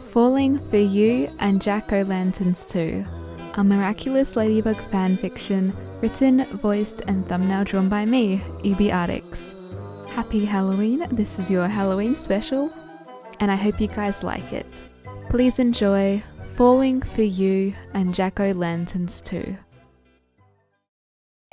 Falling for You and Jack-O-Lanterns 2, a Miraculous Ladybug fanfiction written, voiced and thumbnail drawn by me, EBRX. Happy Halloween, this is your Halloween special, and I hope you guys like it. Please enjoy Falling for You and Jack-O-Lanterns 2.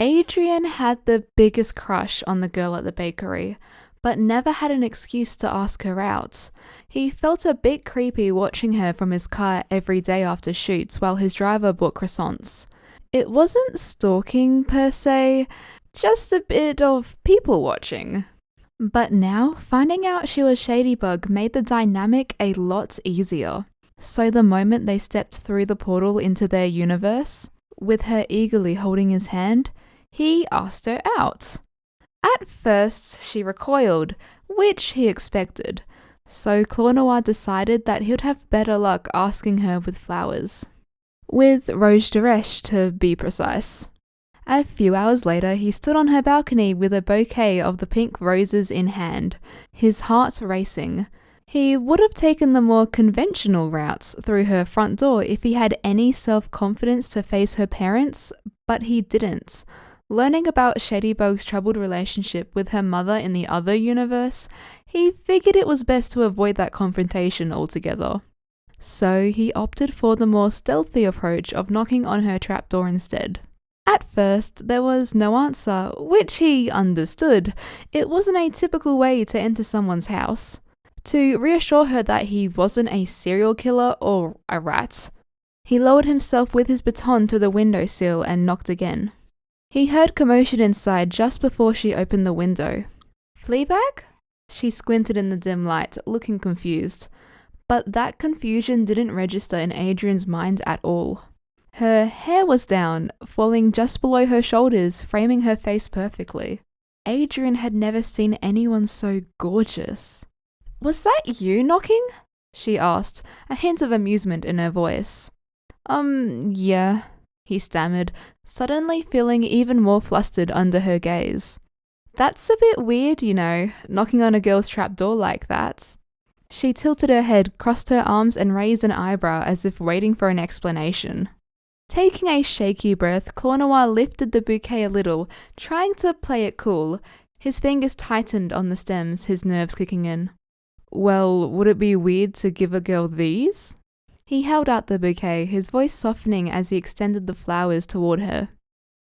Adrien had the biggest crush on the girl at the bakery, but never had an excuse to ask her out. He felt a bit creepy watching her from his car every day after shoots while his driver bought croissants. It wasn't stalking per se, just a bit of people watching. But now, finding out she was Shadybug made the dynamic a lot easier. So the moment they stepped through the portal into their universe, with her eagerly holding his hand, he asked her out. At first, she recoiled, which he expected, so Claw Noir decided that he would have better luck asking her with flowers. With Rose d'Arèche, to be precise. A few hours later, he stood on her balcony with a bouquet of the pink roses in hand, his heart racing. He would have taken the more conventional routes through her front door if he had any self-confidence to face her parents, but he didn't. Learning about Shadybug's troubled relationship with her mother in the other universe, he figured it was best to avoid that confrontation altogether. So he opted for the more stealthy approach of knocking on her trapdoor instead. At first, there was no answer, which he understood. It wasn't a typical way to enter someone's house. To reassure her that he wasn't a serial killer or a rat, he lowered himself with his baton to the windowsill and knocked again. He heard commotion inside just before she opened the window. Fleabag? She squinted in the dim light, looking confused. But that confusion didn't register in Adrien's mind at all. Her hair was down, falling just below her shoulders, framing her face perfectly. Adrien had never seen anyone so gorgeous. Was that you knocking? She asked, a hint of amusement in her voice. Yeah, he stammered, suddenly feeling even more flustered under her gaze. That's a bit weird, knocking on a girl's trapdoor like that. She tilted her head, crossed her arms and raised an eyebrow as if waiting for an explanation. Taking a shaky breath, Claw Noir lifted the bouquet a little, trying to play it cool. His fingers tightened on the stems, his nerves kicking in. Well, would it be weird to give a girl these? He held out the bouquet, his voice softening as he extended the flowers toward her.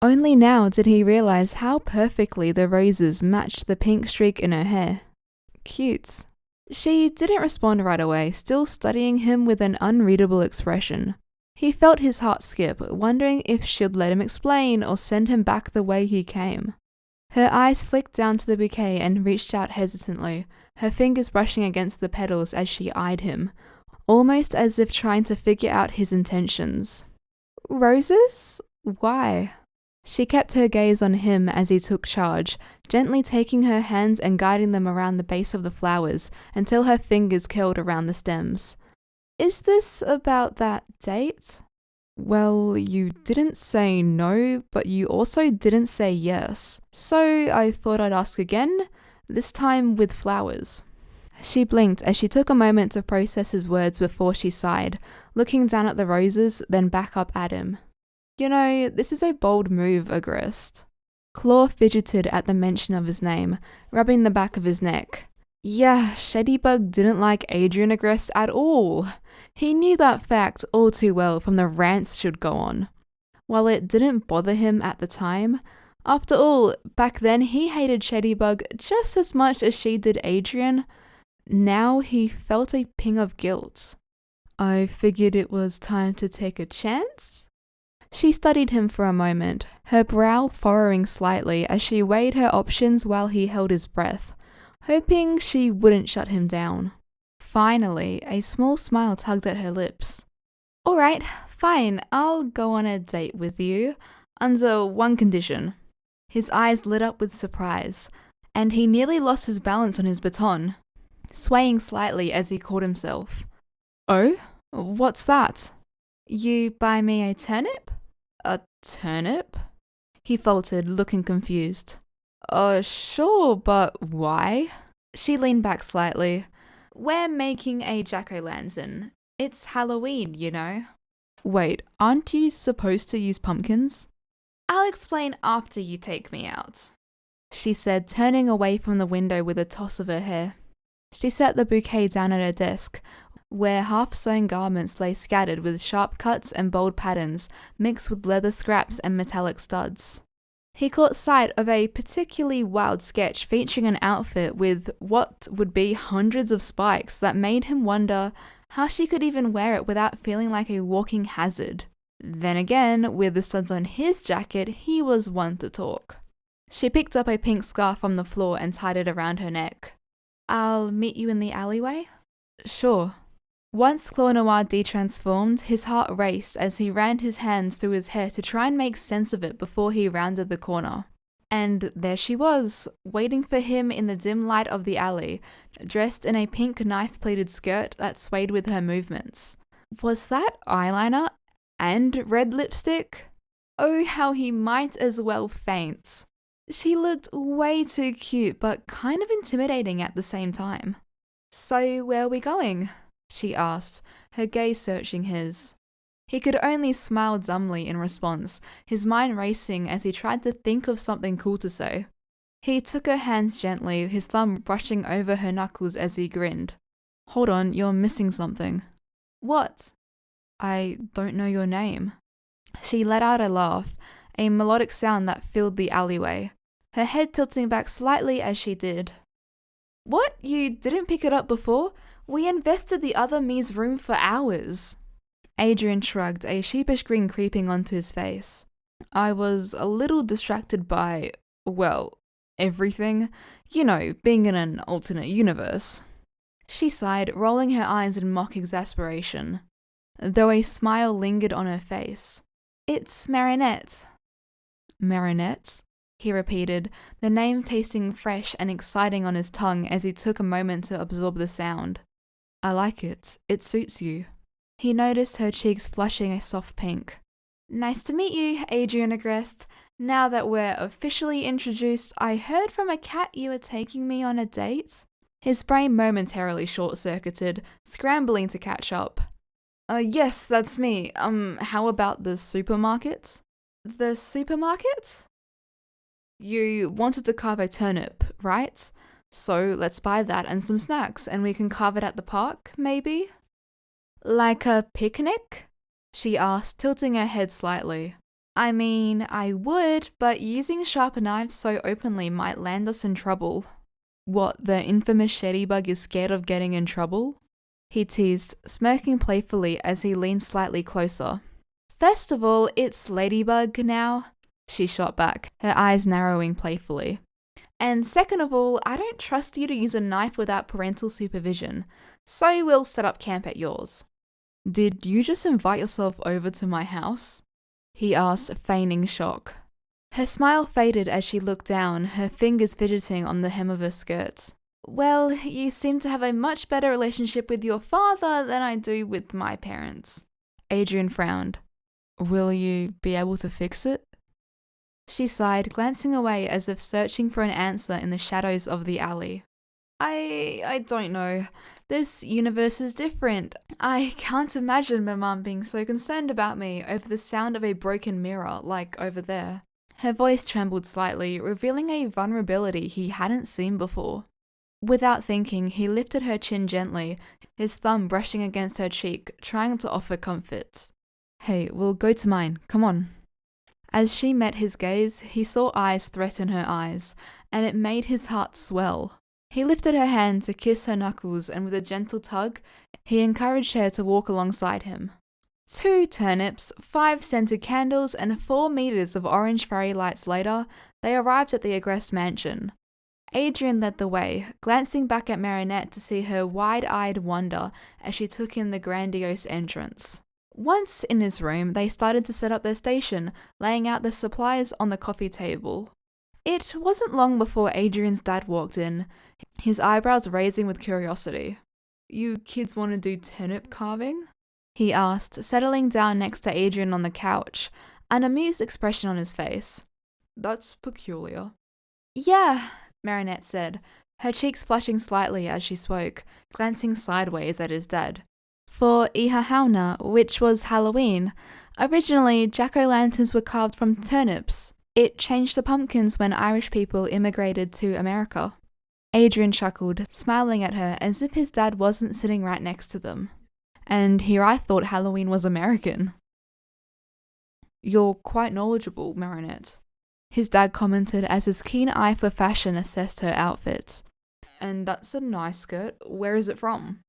Only now did he realize how perfectly the roses matched the pink streak in her hair. Cute. She didn't respond right away, still studying him with an unreadable expression. He felt his heart skip, wondering if she'd let him explain or send him back the way he came. Her eyes flicked down to the bouquet and reached out hesitantly, her fingers brushing against the petals as she eyed him, almost as if trying to figure out his intentions. Roses? Why? She kept her gaze on him as he took charge, gently taking her hands and guiding them around the base of the flowers until her fingers curled around the stems. Is this about that date? Well, you didn't say no, but you also didn't say yes. So I thought I'd ask again, this time with flowers. She blinked as she took a moment to process his words before she sighed, looking down at the roses, then back up at him. This is a bold move, Agreste. Claw fidgeted at the mention of his name, rubbing the back of his neck. Yeah, Shadybug didn't like Adrien Agreste at all. He knew that fact all too well from the rants she'd go on. While it didn't bother him at the time, after all, back then he hated Shadybug just as much as she did Adrien. Now he felt a ping of guilt. I figured it was time to take a chance? She studied him for a moment, her brow furrowing slightly as she weighed her options while he held his breath, hoping she wouldn't shut him down. Finally, a small smile tugged at her lips. Alright, fine, I'll go on a date with you, under one condition. His eyes lit up with surprise, and he nearly lost his balance on his baton, swaying slightly as he caught himself. Oh? What's that? You buy me a turnip? A turnip? He faltered, looking confused. Sure, but why? She leaned back slightly. We're making a jack-o'-lantern. It's Halloween, you know. Wait, aren't you supposed to use pumpkins? I'll explain after you take me out, she said, turning away from the window with a toss of her hair. She set the bouquet down at her desk, where half-sewn garments lay scattered with sharp cuts and bold patterns mixed with leather scraps and metallic studs. He caught sight of a particularly wild sketch featuring an outfit with what would be hundreds of spikes that made him wonder how she could even wear it without feeling like a walking hazard. Then again, with the studs on his jacket, he was one to talk. She picked up a pink scarf from the floor and tied it around her neck. I'll meet you in the alleyway? Sure. Once Claw Noir de-transformed, his heart raced as he ran his hands through his hair to try and make sense of it before he rounded the corner. And there she was, waiting for him in the dim light of the alley, dressed in a pink knife-pleated skirt that swayed with her movements. Was that eyeliner and red lipstick? Oh, how he might as well faint. She looked way too cute, but kind of intimidating at the same time. So where are we going? She asked, her gaze searching his. He could only smile dumbly in response, his mind racing as he tried to think of something cool to say. He took her hands gently, his thumb brushing over her knuckles as he grinned. Hold on, you're missing something. What? I don't know your name. She let out a laugh, a melodic sound that filled the alleyway, her head tilting back slightly as she did. What? You didn't pick it up before? We invested the other me's room for hours. Adrien shrugged, a sheepish grin creeping onto his face. I was a little distracted by, well, everything. You know, being in an alternate universe. She sighed, rolling her eyes in mock exasperation, though a smile lingered on her face. It's Marinette. Marinette? He repeated, the name tasting fresh and exciting on his tongue as he took a moment to absorb the sound. I like it. It suits you. He noticed her cheeks flushing a soft pink. Nice to meet you, Adrien Agreste. Now that we're officially introduced, I heard from a cat you were taking me on a date. His brain momentarily short-circuited, scrambling to catch up. Yes, that's me. How about the supermarket? The supermarket? You wanted to carve a turnip, right? So let's buy that and some snacks, and we can carve it at the park, maybe? Like a picnic? She asked, tilting her head slightly. I mean, I would, but using sharp knives so openly might land us in trouble. What, the infamous Shadybug is scared of getting in trouble? He teased, smirking playfully as he leaned slightly closer. First of all, it's Ladybug now, she shot back, her eyes narrowing playfully. And second of all, I don't trust you to use a knife without parental supervision, so we'll set up camp at yours. Did you just invite yourself over to my house? He asked, feigning shock. Her smile faded as she looked down, her fingers fidgeting on the hem of her skirt. Well, you seem to have a much better relationship with your father than I do with my parents. Adrien frowned. Will you be able to fix it? She sighed, glancing away as if searching for an answer in the shadows of the alley. I don't know. This universe is different. I can't imagine my mum being so concerned about me over the sound of a broken mirror, like over there. Her voice trembled slightly, revealing a vulnerability he hadn't seen before. Without thinking, he lifted her chin gently, his thumb brushing against her cheek, trying to offer comfort. Hey, we'll go to mine. Come on. As she met his gaze, he saw eyes threaten her eyes, and it made his heart swell. He lifted her hand to kiss her knuckles, and with a gentle tug, he encouraged her to walk alongside him. 2 turnips, 5 scented candles, and 4 meters of orange fairy lights later, they arrived at the Agreste mansion. Adrien led the way, glancing back at Marinette to see her wide-eyed wonder as she took in the grandiose entrance. Once in his room, they started to set up their station, laying out the supplies on the coffee table. It wasn't long before Adrien's dad walked in, his eyebrows raising with curiosity. You kids want to do turnip carving? He asked, settling down next to Adrien on the couch, an amused expression on his face. That's peculiar. Yeah, Marinette said, her cheeks flushing slightly as she spoke, glancing sideways at his dad. For Ihahauna, which was Halloween, originally jack-o'-lanterns were carved from turnips. It changed the pumpkins when Irish people immigrated to America. Adrien chuckled, smiling at her as if his dad wasn't sitting right next to them. And here I thought Halloween was American. You're quite knowledgeable, Marinette, his dad commented as his keen eye for fashion assessed her outfit. And that's a nice skirt. Where is it from?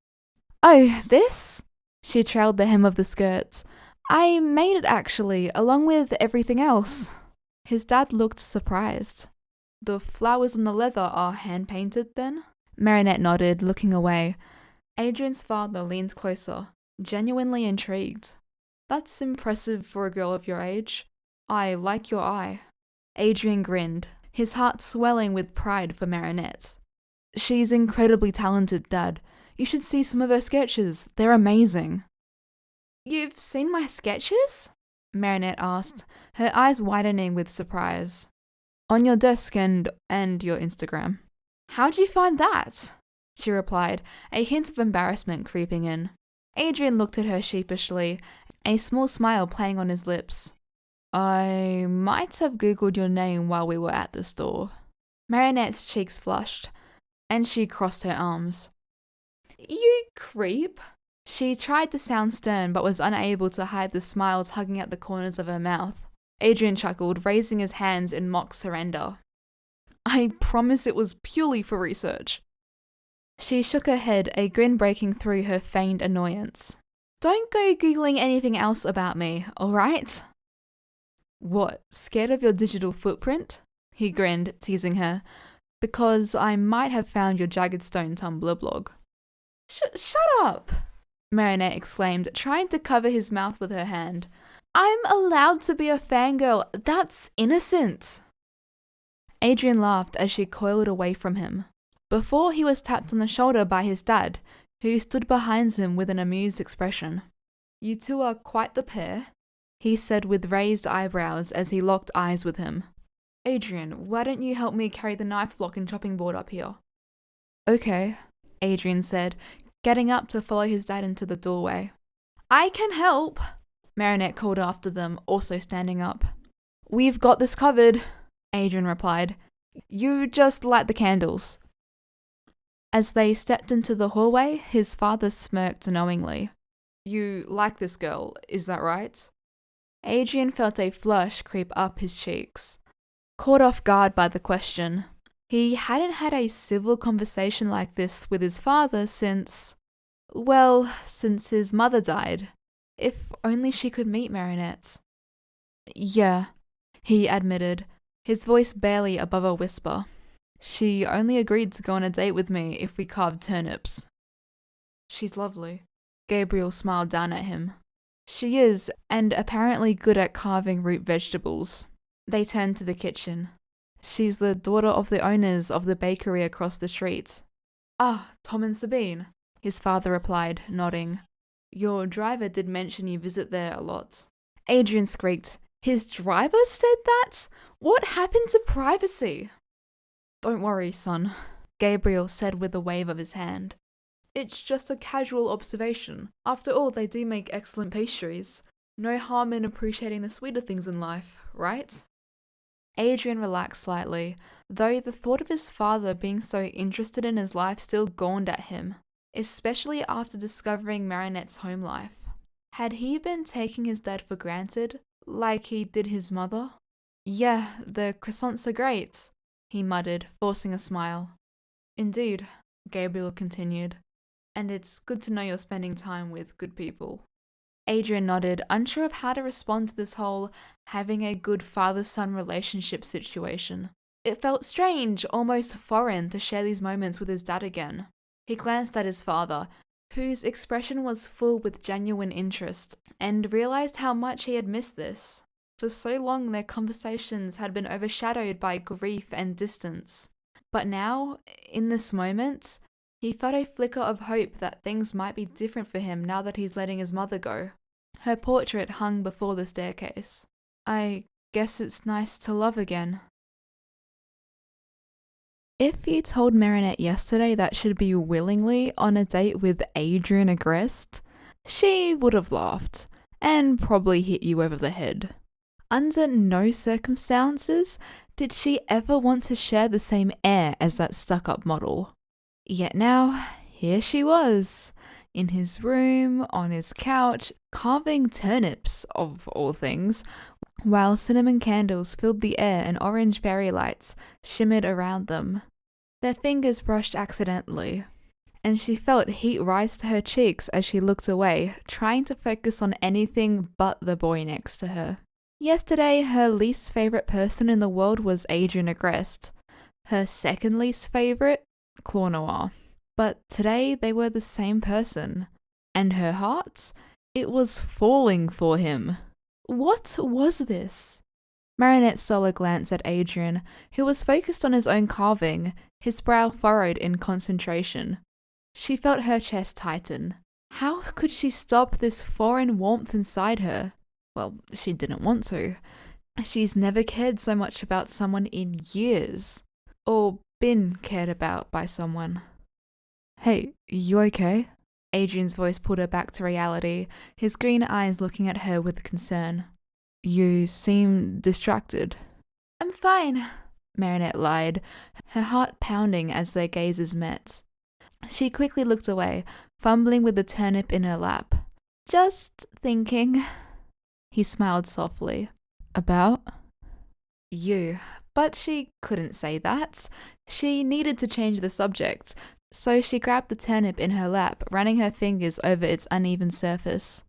Oh, this? She trailed the hem of the skirt. I made it actually, along with everything else. His dad looked surprised. The flowers on the leather are hand-painted then? Marinette nodded, looking away. Adrien's father leaned closer, genuinely intrigued. That's impressive for a girl of your age. I like your eye. Adrien grinned, his heart swelling with pride for Marinette. She's incredibly talented, Dad. You should see some of her sketches. They're amazing. You've seen my sketches? Marinette asked, her eyes widening with surprise. On your desk and your Instagram. How'd you find that? She replied, a hint of embarrassment creeping in. Adrien looked at her sheepishly, a small smile playing on his lips. I might have googled your name while we were at the store. Marinette's cheeks flushed, and she crossed her arms. You creep. She tried to sound stern but was unable to hide the smiles hugging at the corners of her mouth. Adrien chuckled, raising his hands in mock surrender. I promise it was purely for research. She shook her head, a grin breaking through her feigned annoyance. Don't go googling anything else about me, alright? What, scared of your digital footprint? He grinned, teasing her. Because I might have found your Jagged Stone Tumblr blog. Shut up! Marinette exclaimed, trying to cover his mouth with her hand. I'm allowed to be a fangirl. That's innocent. Adrien laughed as she coiled away from him. Before he was tapped on the shoulder by his dad, who stood behind him with an amused expression. You two are quite the pair, he said with raised eyebrows as he locked eyes with him. Adrien, why don't you help me carry the knife block and chopping board up here? Okay, Adrien said, getting up to follow his dad into the doorway. I can help, Marinette called after them, also standing up. We've got this covered, Adrien replied. You just light the candles. As they stepped into the hallway, his father smirked knowingly. You like this girl, is that right? Adrien felt a flush creep up his cheeks. Caught off guard by the question. He hadn't had a civil conversation like this with his father since his mother died. If only she could meet Marinette. Yeah, he admitted, his voice barely above a whisper. She only agreed to go on a date with me if we carved turnips. She's lovely. Gabriel smiled down at him. She is, and apparently good at carving root vegetables. They turned to the kitchen. She's the daughter of the owners of the bakery across the street. Ah, Tom and Sabine, his father replied, nodding. Your driver did mention you visit there a lot. Adrien squeaked. His driver said that? What happened to privacy? Don't worry, son, Gabriel said with a wave of his hand. It's just a casual observation. After all, they do make excellent pastries. No harm in appreciating the sweeter things in life, right? Adrien relaxed slightly, though the thought of his father being so interested in his life still gawned at him, especially after discovering Marinette's home life. Had he been taking his dad for granted, like he did his mother? Yeah, the croissants are great, he muttered, forcing a smile. Indeed, Gabriel continued, and it's good to know you're spending time with good people. Adrien nodded, unsure of how to respond to this whole having a good father-son relationship situation. It felt strange, almost foreign, to share these moments with his dad again. He glanced at his father, whose expression was full with genuine interest, and realized how much he had missed this. For so long their conversations had been overshadowed by grief and distance. But now, in this moment, he felt a flicker of hope that things might be different for him now that he's letting his mother go. Her portrait hung before the staircase. I guess it's nice to love again. If you told Marinette yesterday that she'd be willingly on a date with Adrien Agreste, she would have laughed and probably hit you over the head. Under no circumstances did she ever want to share the same air as that stuck-up model. Yet now, here she was, in his room, on his couch, carving turnips, of all things, while cinnamon candles filled the air and orange fairy lights shimmered around them. Their fingers brushed accidentally, and she felt heat rise to her cheeks as she looked away, trying to focus on anything but the boy next to her. Yesterday, her least favourite person in the world was Adrien Agreste. Her second least favourite, Claw Noir. But today they were the same person. And her heart? It was falling for him. What was this? Marinette stole a glance at Adrien, who was focused on his own carving, his brow furrowed in concentration. She felt her chest tighten. How could she stop this foreign warmth inside her? Well, she didn't want to. She's never cared so much about someone in years. Or been cared about by someone. Hey, you okay? Adrien's voice pulled her back to reality, his green eyes looking at her with concern. You seem distracted. I'm fine, Marinette lied, her heart pounding as their gazes met. She quickly looked away, fumbling with the turnip in her lap. Just thinking. He smiled softly. About? You. But she couldn't say that. She needed to change the subject, so she grabbed the turnip in her lap, running her fingers over its uneven surface.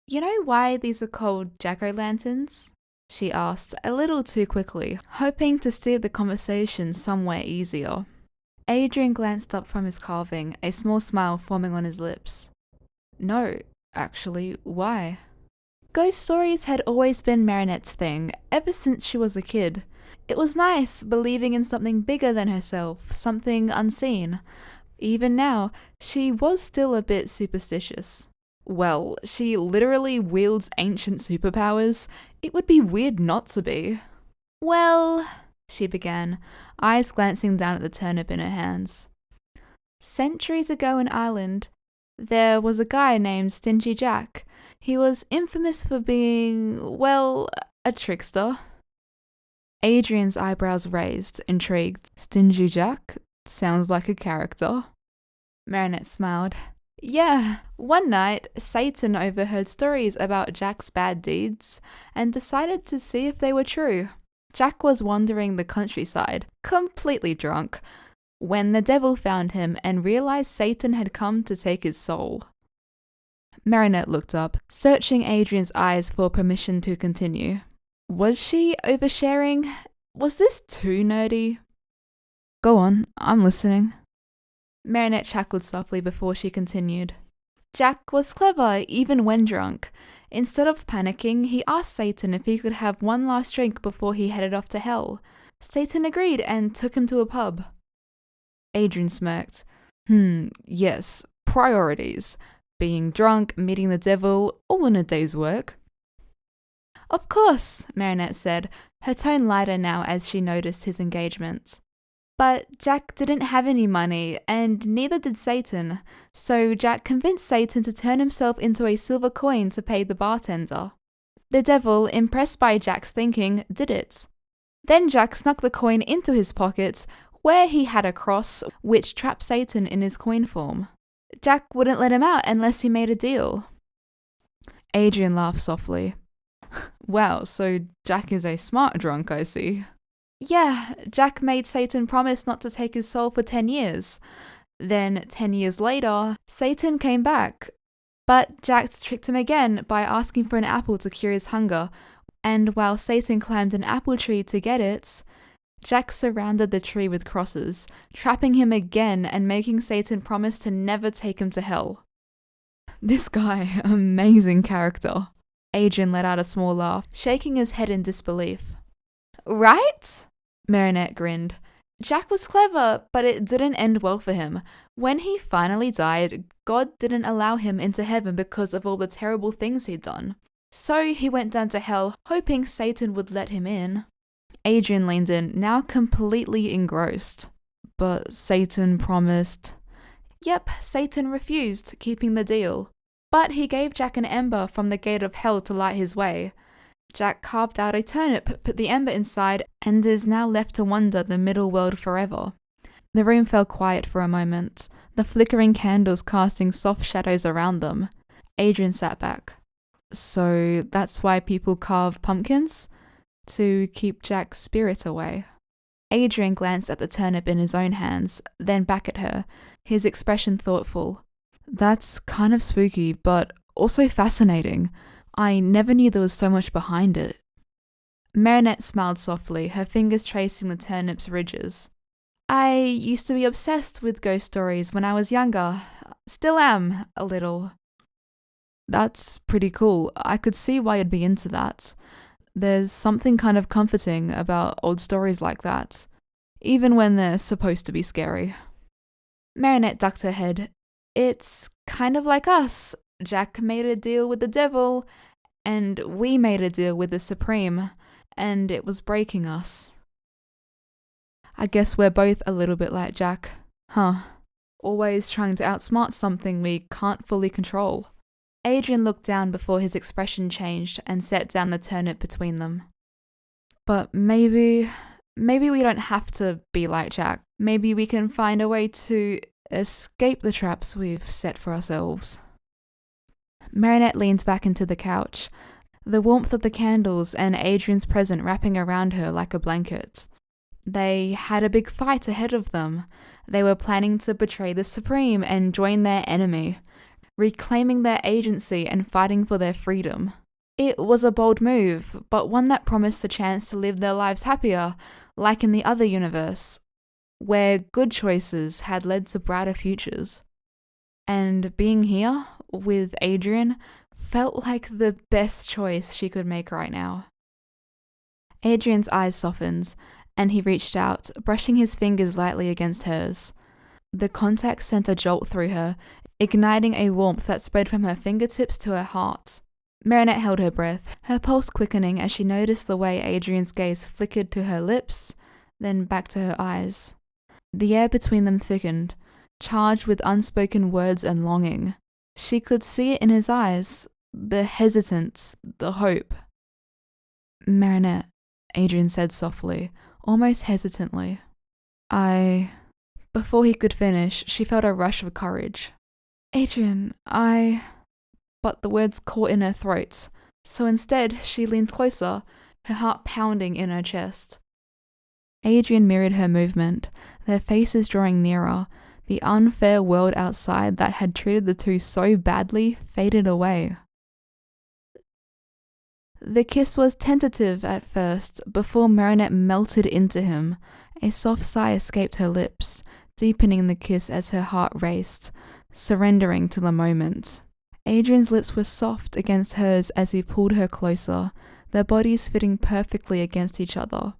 You know why these are called jack-o'-lanterns? She asked, a little too quickly, hoping to steer the conversation somewhere easier. Adrien glanced up from his carving, a small smile forming on his lips. No, actually, why? Ghost stories had always been Marinette's thing, ever since she was a kid. It was nice, believing in something bigger than herself, something unseen. Even now, she was still a bit superstitious. Well, she literally wields ancient superpowers. It would be weird not to be. Well, she began, eyes glancing down at the turnip in her hands. Centuries ago in Ireland, there was a guy named Stingy Jack. He was infamous for being, well, a trickster. Adrien's eyebrows raised, intrigued. Stingy Jack? Sounds like a character. Marinette smiled. Yeah, one night, Satan overheard stories about Jack's bad deeds and decided to see if they were true. Jack was wandering the countryside, completely drunk, when the devil found him and realized Satan had come to take his soul. Marinette looked up, searching Adrien's eyes for permission to continue. Was she oversharing? Was this too nerdy? Go on, I'm listening. Marinette chuckled softly before she continued. Jack was clever, even when drunk. Instead of panicking, he asked Satan if he could have one last drink before he headed off to hell. Satan agreed and took him to a pub. Adrien smirked. Yes, priorities. Being drunk, meeting the devil, all in a day's work. Of course, Marinette said, her tone lighter now as she noticed his engagement. But Jack didn't have any money, and neither did Satan, so Jack convinced Satan to turn himself into a silver coin to pay the bartender. The devil, impressed by Jack's thinking, did it. Then Jack snuck the coin into his pocket, where he had a cross, which trapped Satan in his coin form. Jack wouldn't let him out unless he made a deal. Adrien laughed softly. Wow, so Jack is a smart drunk, I see. Yeah, Jack made Satan promise not to take his soul for 10 years. Then, 10 years later, Satan came back. But Jack tricked him again by asking for an apple to cure his hunger, and while Satan climbed an apple tree to get it, Jack surrounded the tree with crosses, trapping him again and making Satan promise to never take him to hell. This guy, amazing character. Adrien let out a small laugh, shaking his head in disbelief. Right? Marinette grinned. Jack was clever, but it didn't end well for him. When he finally died, God didn't allow him into heaven because of all the terrible things he'd done. So he went down to hell, hoping Satan would let him in. Adrien leaned in, now completely engrossed. But Satan promised. Yep, Satan refused, keeping the deal. But he gave Jack an ember from the gate of hell to light his way. Jack carved out a turnip, put the ember inside, and is now left to wander the middle world forever. The room fell quiet for a moment, the flickering candles casting soft shadows around them. Adrien sat back. So that's why people carve pumpkins? To keep Jack's spirit away. Adrien glanced at the turnip in his own hands, then back at her, his expression thoughtful. That's kind of spooky, but also fascinating. I never knew there was so much behind it. Marinette smiled softly, her fingers tracing the turnip's ridges. I used to be obsessed with ghost stories when I was younger. Still am, a little. That's pretty cool. I could see why you'd be into that. There's something kind of comforting about old stories like that, even when they're supposed to be scary. Marinette ducked her head. It's kind of like us. Jack made a deal with the devil, and we made a deal with the Supreme, and it was breaking us. I guess we're both a little bit like Jack, huh? Always trying to outsmart something we can't fully control. Adrien looked down before his expression changed and set down the turnip between them. But maybe we don't have to be like Jack. Maybe we can find a way to escape the traps we've set for ourselves. Marinette leaned back into the couch, the warmth of the candles and Adrien's present wrapping around her like a blanket. They had a big fight ahead of them. They were planning to betray the Supreme and join their enemy, reclaiming their agency and fighting for their freedom. It was a bold move, but one that promised a chance to live their lives happier, like in the other universe, where good choices had led to brighter futures. And being here, with Adrien, felt like the best choice she could make right now. Adrien's eyes softened, and he reached out, brushing his fingers lightly against hers. The contact sent a jolt through her, igniting a warmth that spread from her fingertips to her heart. Marinette held her breath, her pulse quickening as she noticed the way Adrien's gaze flickered to her lips, then back to her eyes. The air between them thickened, charged with unspoken words and longing. She could see it in his eyes, the hesitance, the hope. Marinette, Adrien said softly, almost hesitantly. Before he could finish, she felt a rush of courage. Adrien, But the words caught in her throat, so instead she leaned closer, her heart pounding in her chest. Adrien mirrored her movement, their faces drawing nearer. The unfair world outside that had treated the two so badly faded away. The kiss was tentative at first, before Marinette melted into him. A soft sigh escaped her lips, deepening the kiss as her heart raced, surrendering to the moment. Adrien's lips were soft against hers as he pulled her closer, their bodies fitting perfectly against each other.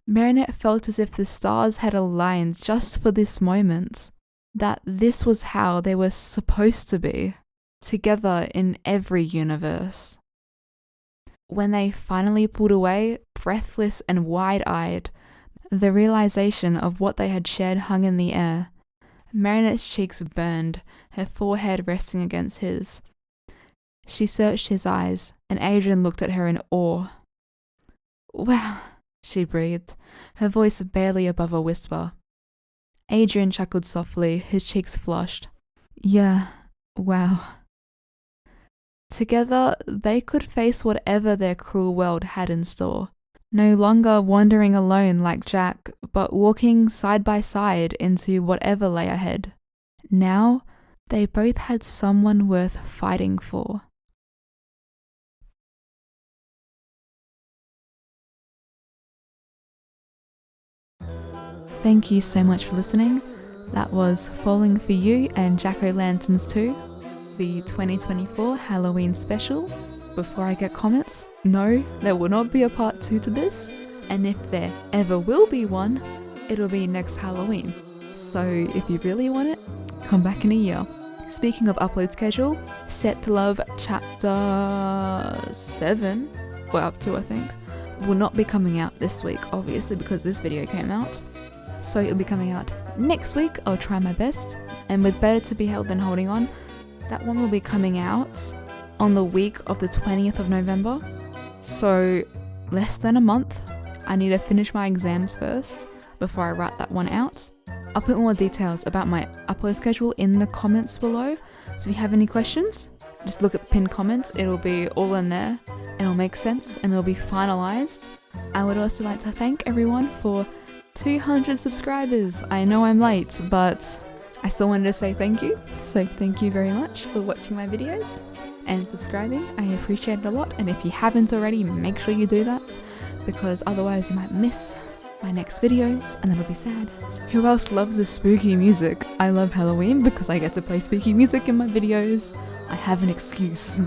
Marinette felt as if the stars had aligned just for this moment, that this was how they were supposed to be, together in every universe. When they finally pulled away, breathless and wide-eyed, the realization of what they had shared hung in the air. Marinette's cheeks burned, her forehead resting against his. She searched his eyes, and Adrien looked at her in awe. "Wow," she breathed, her voice barely above a whisper. Adrien chuckled softly, his cheeks flushed. "Yeah, wow." Together, they could face whatever their cruel world had in store. No longer wandering alone like Jack, but walking side by side into whatever lay ahead. Now, they both had someone worth fighting for. Thank you so much for listening. That was Falling for You and Jack-O-Lanterns 2, the 2024 Halloween special. Before I get comments, no, there will not be a part 2 to this, and if there ever will be one, it'll be next Halloween. So if you really want it, come back in a year. Speaking of upload schedule, Set to Love chapter 7, we're up to I think, will not be coming out this week, obviously because this video came out. So it'll be coming out next week. I'll try my best, and with better to be held than holding on, That one will be coming out on the week of the 20th of November. So less than a month. I need to finish my exams first before I write that one out. I'll put more details about my upload schedule in the comments below. So if you have any questions, just look at the pinned comments. It'll be all in there. It'll make sense and it'll be finalized. I would also like to thank everyone for 200 subscribers. I know I'm late, but I still wanted to say thank you. So thank you very much for watching my videos and subscribing. I appreciate it a lot. And if you haven't already, make sure you do that, because otherwise you might miss my next videos and that'll be sad. Who else loves this spooky music? I love Halloween because I get to play spooky music in my videos. I have an excuse.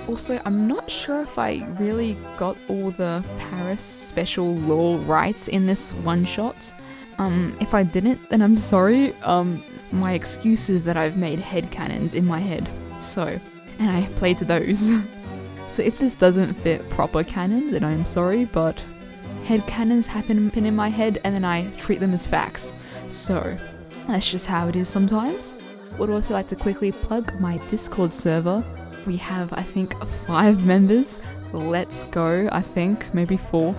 Also, I'm not sure if I really got all the Paris special lore rights in this one shot. If I didn't, then I'm sorry. My excuse is that I've made headcanons in my head. So, and I play to those. So if this doesn't fit proper canon, then I'm sorry, but headcanons happen in my head and then I treat them as facts. So, that's just how it is sometimes. Would also like to quickly plug my Discord server. We have, I think, 5 members. Let's go, I think, maybe 4.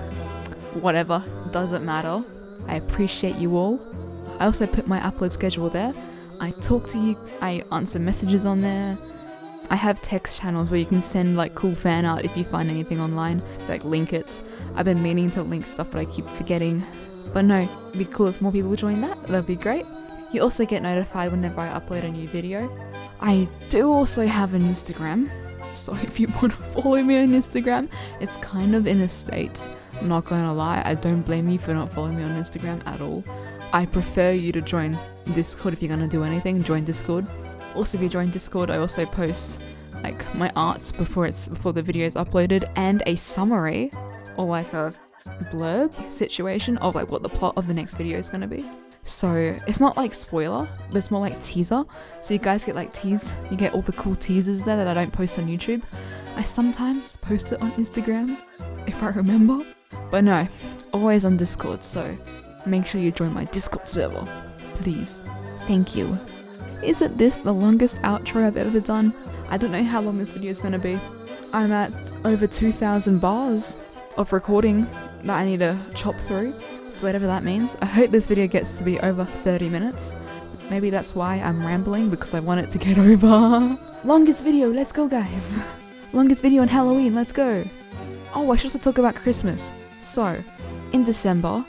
Whatever, doesn't matter. I appreciate you all. I also put my upload schedule there. I talk to you, I answer messages on there. I have text channels where you can send like cool fan art if you find anything online, like link it. I've been meaning to link stuff but I keep forgetting. But no, it'd be cool if more people join that, that'd be great. You also get notified whenever I upload a new video. I do also have an Instagram, so if you want to follow me on Instagram, it's kind of in a state. I'm not gonna lie, I don't blame you for not following me on Instagram at all. I prefer you to join Discord if you're gonna do anything, join Discord. Also, if you join Discord, I also post like my arts before the video is uploaded, and a summary or like a blurb situation of like what the plot of the next video is gonna be. So it's not like spoiler, but it's more like teaser. So you guys get like teased, you get all the cool teasers there that I don't post on YouTube. I sometimes post it on Instagram, if I remember. But no, always on Discord, so make sure you join my Discord server, please. Thank you. Isn't this the longest outro I've ever done? I don't know how long this video is going to be. I'm at over 2,000 bars of recording that I need to chop through. So whatever that means. I hope this video gets to be over 30 minutes. Maybe that's why I'm rambling, because I want it to get over. Longest video, let's go guys. Longest video on Halloween, let's go. Oh, I should also talk about Christmas. So, in December,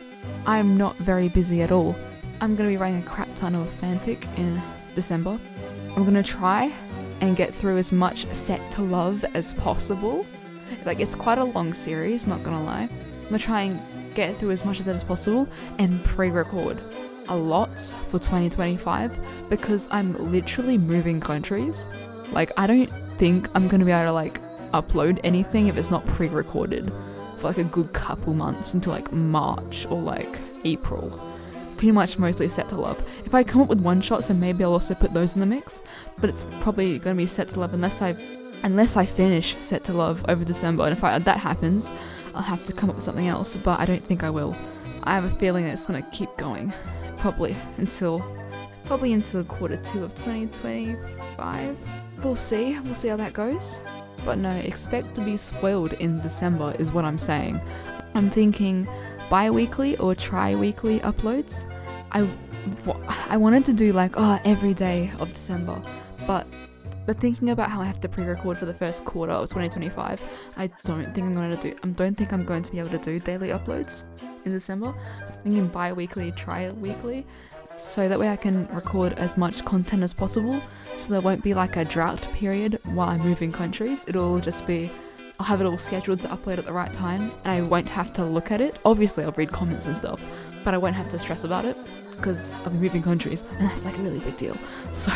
I'm not very busy at all. I'm going to be writing a crap ton of fanfic in December. I'm going to try and get through as much Set to Love as possible. Like, it's quite a long series, not gonna lie. I'm going to try and get through as much of that as possible and pre-record a lot for 2025, because I'm literally moving countries. Like, I don't think I'm going to be able to like upload anything if it's not pre-recorded for like a good couple months until like March or like April. Pretty much mostly Set to Love. If I come up with one shots, then maybe I'll also put those in the mix, but it's probably going to be Set to Love unless I finish Set to Love over December. And if that happens, I'll have to come up with something else, but I don't think I will. I have a feeling that it's going to keep going probably until quarter 2 of 2025. We'll see how that goes. But no, expect to be spoiled in December is what I'm saying. I'm thinking bi-weekly or tri-weekly uploads. I wanted to do like every day of December, but thinking about how I have to pre-record for the first quarter of 2025, I don't think I'm going to be able to do daily uploads in December. I'm thinking bi-weekly, tri-weekly, so that way I can record as much content as possible, so there won't be like a drought period while I'm moving countries. It'll just be, I'll have it all scheduled to upload at the right time, and I won't have to look at it. Obviously I'll read comments and stuff, but I won't have to stress about it because I'll be moving countries, and that's like a really big deal. So,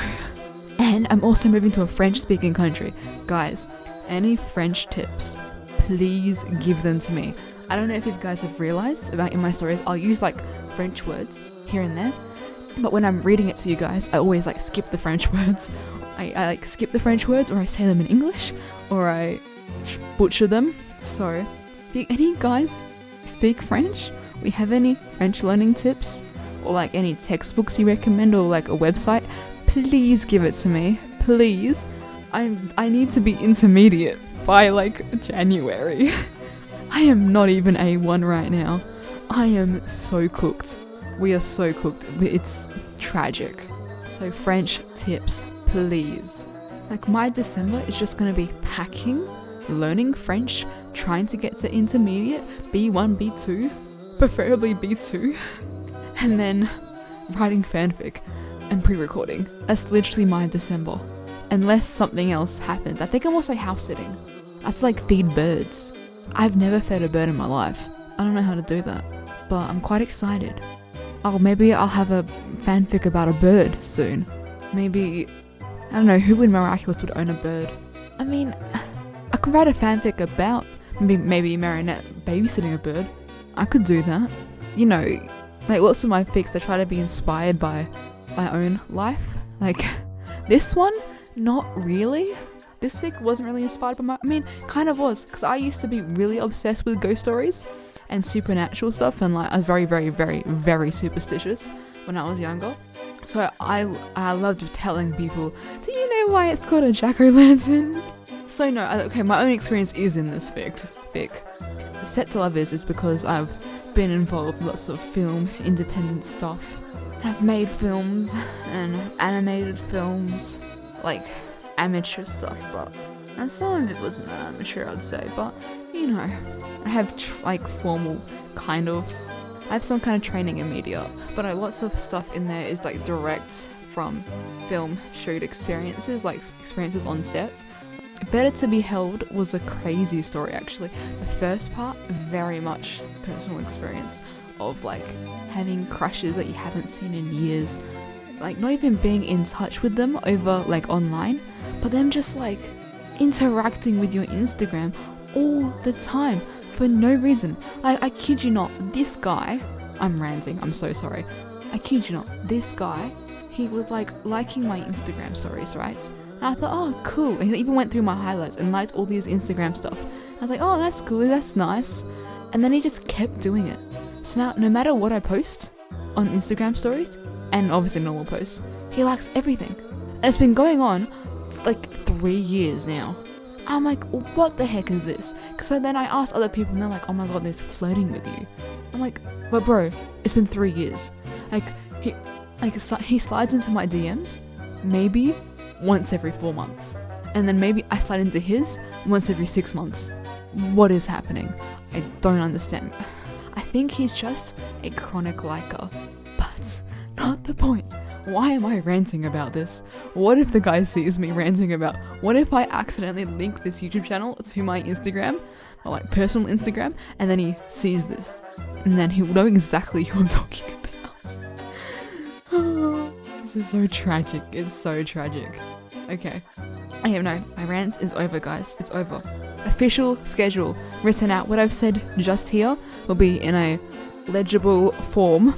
and I'm also moving to a French speaking country. Guys, any French tips, please give them to me. I don't know if you guys have realized about in my stories, I'll use like French words here and there, but when I'm reading it to you guys, I always like skip the French words. I like skip the French words, or I say them in English, or I butcher them. So if any guys speak French, we have any French learning tips, or like any textbooks you recommend, or like a website, please give it to me. please. I need to be intermediate by like January. I am not even A1 right now. I am so cooked. We are so cooked. It's tragic. So French tips, please. Like my December is just gonna be packing, learning French, trying to get to intermediate, B1, B2, preferably B2, and then writing fanfic and pre-recording. That's literally my December. Unless something else happens. I think I'm also house sitting. I have to like feed birds. I've never fed a bird in my life. I don't know how to do that, but I'm quite excited. Oh, maybe I'll have a fanfic about a bird soon. Maybe, I don't know, who in Miraculous would own a bird? I mean, I could write a fanfic about maybe Marinette babysitting a bird. I could do that. You know, like lots of my fics, I try to be inspired by my own life. Like, this one, not really. This fic wasn't really inspired by kind of was, because I used to be really obsessed with ghost stories and supernatural stuff, and like I was very, very, very, very superstitious when I was younger. So I loved telling people, do you know why it's called a jack-o'-lantern? So no, okay, my own experience is in this fic. Set to Love is because I've been involved in lots of film, independent stuff. I've made films and animated films, like amateur stuff, and some of it wasn't that amateur, I'd say, but you know, I have like formal kind of, I have some kind of training in media, but lots of stuff in there is like direct from film shoot experiences, like experiences on set. Better to Be Held was a crazy story actually. The first part, very much personal experience of like having crushes that you haven't seen in years, like not even being in touch with them over like online, but them just like interacting with your Instagram all the time for no reason. I kid you not, this guy, I'm ranting, I'm so sorry. I kid you not, this guy, he was like liking my Instagram stories, right? And I thought, oh cool, and he even went through my highlights and liked all these Instagram stuff. I was like, oh that's cool, that's nice. And then he just kept doing it. So now, no matter what I post on Instagram stories, and obviously normal posts, he likes everything. And it's been going on for like 3 years now. I'm like, what the heck is this? Because so then I asked other people and they're like, oh my god, he's flirting with you. I'm like, but bro, it's been 3 years. Like, he slides into my DMs maybe once every 4 months. And then maybe I slide into his once every 6 months. What is happening? I don't understand. I think he's just a chronic liker, but not the point. Why am I ranting about this? What if the guy sees me ranting about, what if I accidentally link this YouTube channel to my Instagram, or like personal Instagram, and then he sees this, and then he will know exactly who I'm talking about. Oh, this is so tragic, it's so tragic. Okay, I have no, my rant is over guys, it's over. Official schedule written out. What I've said just here will be in a legible form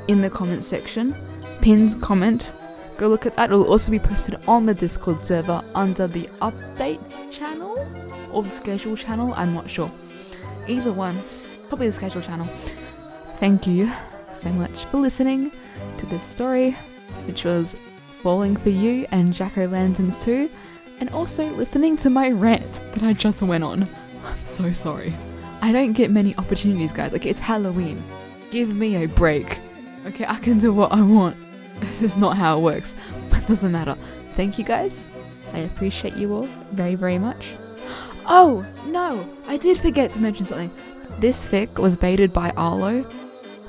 in the comment section. Pinned comment, go look at that. It'll also be posted on the Discord server under the updates channel or the schedule channel, I'm not sure. Either one, probably the schedule channel. Thank you so much for listening to this story, which was Falling for You and Jack-o'-lanterns too, and also listening to my rant that I just went on. I'm so sorry. I don't get many opportunities, guys. Like, it's Halloween. Give me a break. Okay, I can do what I want. This is not how it works, but it doesn't matter. Thank you guys. I appreciate you all very, very much. Oh, no, I did forget to mention something. This fic was baited by Arlo.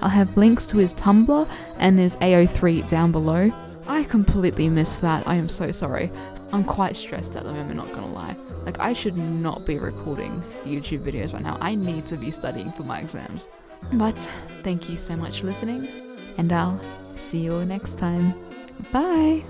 I'll have links to his Tumblr and his AO3 down below. I completely missed that. I am so sorry. I'm quite stressed at the moment, not gonna lie. Like, I should not be recording YouTube videos right now. I need to be studying for my exams. But thank you so much for listening, and I'll see you all next time. Bye!